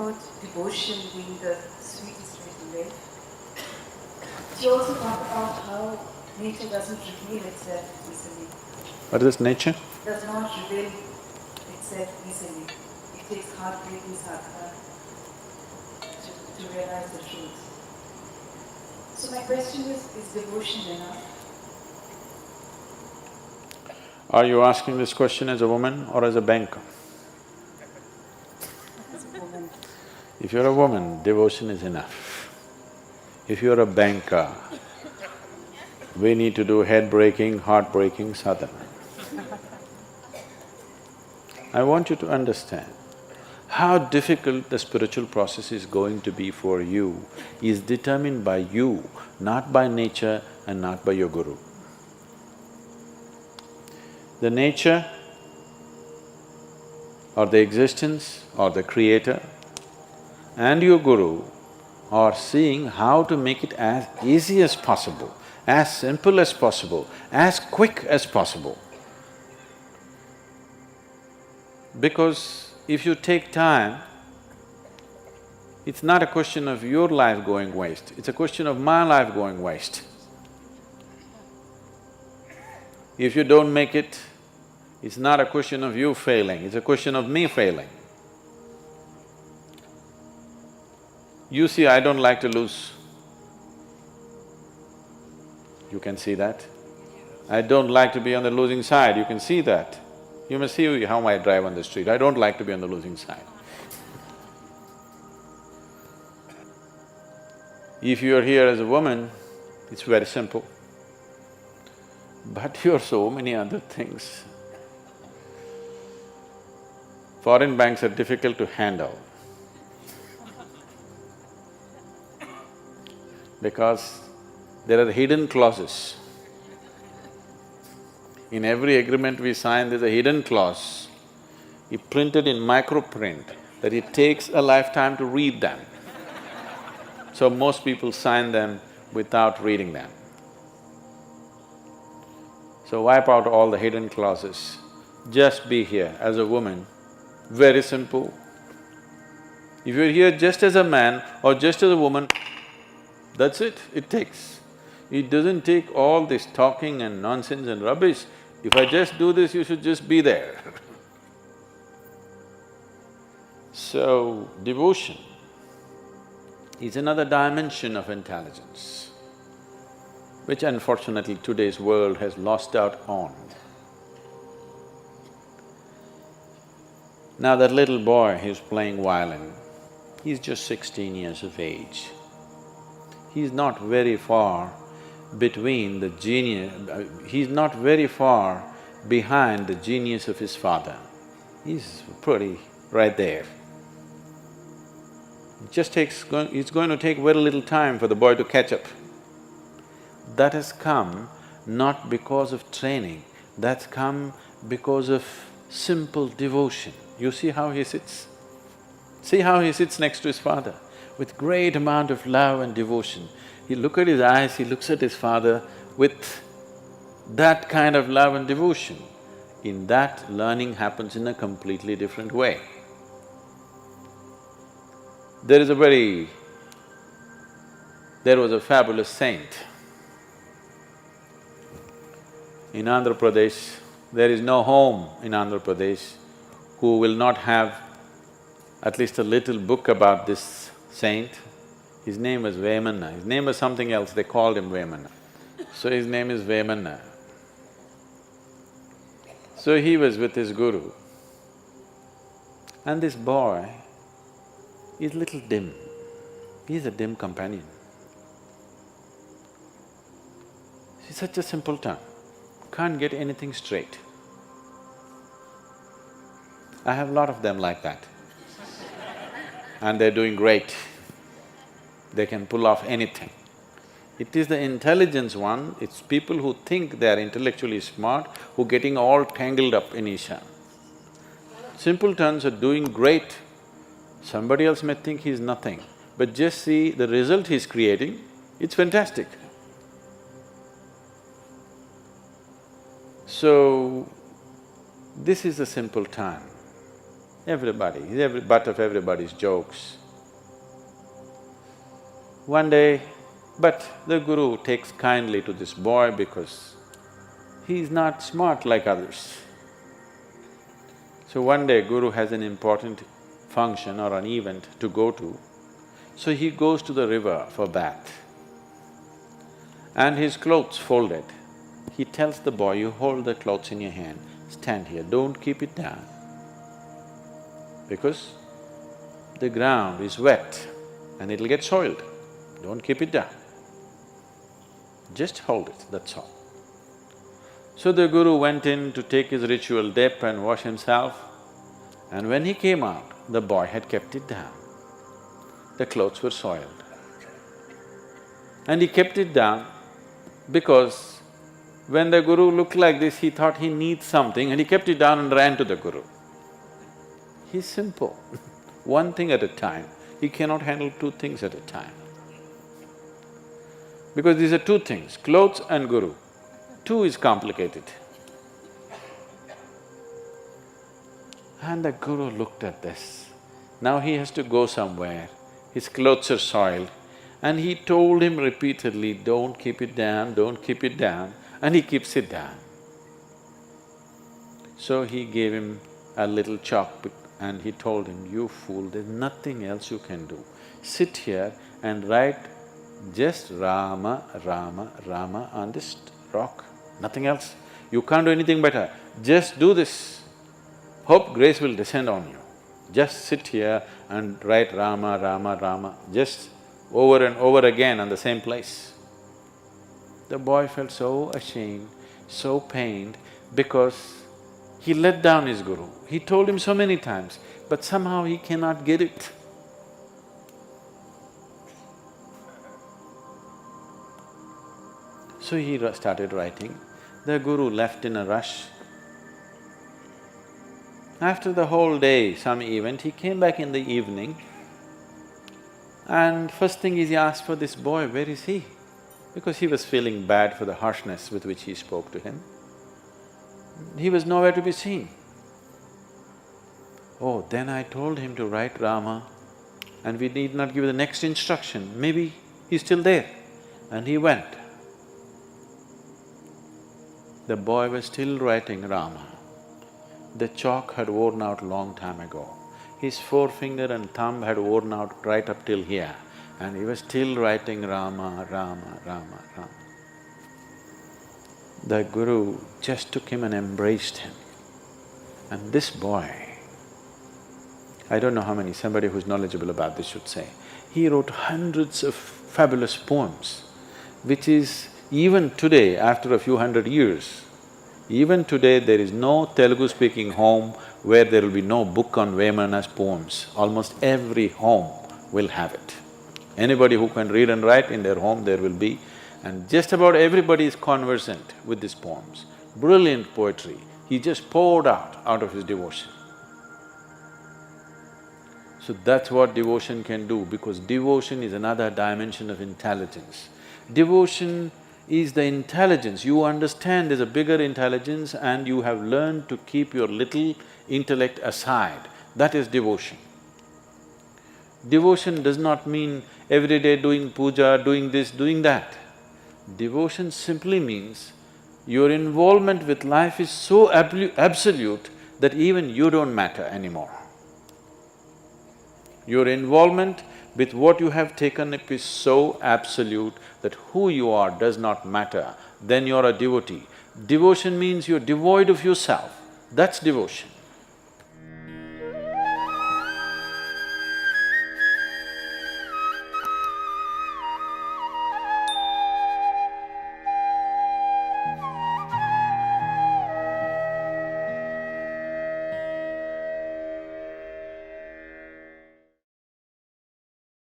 about devotion being the sweetest way to live, she also talked about how nature doesn't reveal itself easily. What is this, nature? Does not reveal itself easily. It takes heartbreaking sadhana to realize the truth. So my question is devotion enough? Are you asking this question as a woman or as a banker? As a woman. If you're a woman, devotion is enough. If you're a banker, we need to do head-breaking, heart-breaking sadhana. I want you to understand how difficult the spiritual process is going to be for you is determined by you, not by nature and not by your guru. The nature or the existence or the creator and your guru are seeing how to make it as easy as possible, as simple as possible, as quick as possible. Because if you take time, it's not a question of your life going waste, it's a question of my life going waste. If you don't make it, it's not a question of you failing, it's a question of me failing. You see, I don't like to lose. You can see that. I don't like to be on the losing side, you can see that. You must see how I drive on the street, I don't like to be on the losing side. If you're here as a woman, it's very simple. But you're so many other things. Foreign banks are difficult to handle because there are hidden clauses. In every agreement we sign, there's a hidden clause, printed in microprint, that it takes a lifetime to read them. So most people sign them without reading them. So wipe out all the hidden clauses. Just be here as a woman, very simple. If you're here just as a man or just as a woman, that's it takes. It doesn't take all this talking and nonsense and rubbish. If I just do this, you should just be there. So, devotion is another dimension of intelligence, which unfortunately today's world has lost out on. Now that little boy who's playing violin, he's just 16 years of age. He's not very far between the genius… he's not very far behind the genius of his father. He's pretty right there. It's going to take very little time for the boy to catch up. That has come not because of training, that's come because of simple devotion. You see how he sits? See how he sits next to his father with great amount of love and devotion. He look at his eyes, he looks at his father with that kind of love and devotion. In that, learning happens in a completely different way. There was a fabulous saint. In Andhra Pradesh, there is no home in Andhra Pradesh who will not have at least a little book about this saint. His name was Vemanna, his name was something else, they called him Vemanna. So his name is Vemanna. So he was with his guru, and this boy is little dim, he's a dim companion. He's such a simpleton, can't get anything straight. I have a lot of them like that. And they're doing great. They can pull off anything. It is the intelligence one, it's people who think they're intellectually smart who are getting all tangled up in Isha. Simpletons are doing great. Somebody else may think he's nothing, but just see the result he's creating, it's fantastic. So, this is a simple time. Everybody, he's every butt of everybody's jokes. One day, but the guru takes kindly to this boy because he's not smart like others. So one day, guru has an important function or an event to go to, so he goes to the river for bath. And his clothes folded. He tells the boy, you hold the clothes in your hand, stand here, don't keep it down. Because the ground is wet and it'll get soiled. Don't keep it down. Just hold it, that's all. So the guru went in to take his ritual dip and wash himself, and when he came out, the boy had kept it down. The clothes were soiled. And he kept it down because when the guru looked like this, he thought he needs something and he kept it down and ran to the guru. He's simple, one thing at a time. He cannot handle two things at a time. Because these are two things, clothes and guru. Two is complicated. And the guru looked at this. Now he has to go somewhere, his clothes are soiled, and he told him repeatedly, don't keep it down, don't keep it down, and he keeps it down. So he gave him a little chalk and he told him, you fool, there's nothing else you can do. Sit here and write just Rama, Rama, Rama on this rock, nothing else. You can't do anything better, just do this. Hope grace will descend on you. Just sit here and write Rama, Rama, Rama, just over and over again on the same place. The boy felt so ashamed, so pained, because he let down his guru. He told him so many times, but somehow he cannot get it. So he started writing. The guru left in a rush. After the whole day, some event, he came back in the evening and first thing is he asked for this boy, where is he? Because he was feeling bad for the harshness with which he spoke to him. He was nowhere to be seen. Oh, then I told him to write Rama and we need not give the next instruction, maybe he's still there. And he went. The boy was still writing Rama. The chalk had worn out long time ago. His forefinger and thumb had worn out right up till here, and he was still writing Rama, Rama, Rama, Rama. The guru just took him and embraced him. And this boy, I don't know how many, somebody who's knowledgeable about this should say, he wrote hundreds of fabulous poems, which is even today, after a few hundred years, even today there is no Telugu-speaking home where there will be no book on Vemanna's poems. Almost every home will have it. Anybody who can read and write, in their home there will be, and just about everybody is conversant with these poems. Brilliant poetry, he just poured out of his devotion. So that's what devotion can do, because devotion is another dimension of intelligence. Devotion is the intelligence, you understand there's a bigger intelligence and you have learned to keep your little intellect aside, that is devotion. Devotion does not mean every day doing puja, doing this, doing that. Devotion simply means your involvement with life is so absolute that even you don't matter anymore. Your involvement with what you have taken up is so absolute that who you are does not matter, then you're a devotee. Devotion means you're devoid of yourself, that's devotion.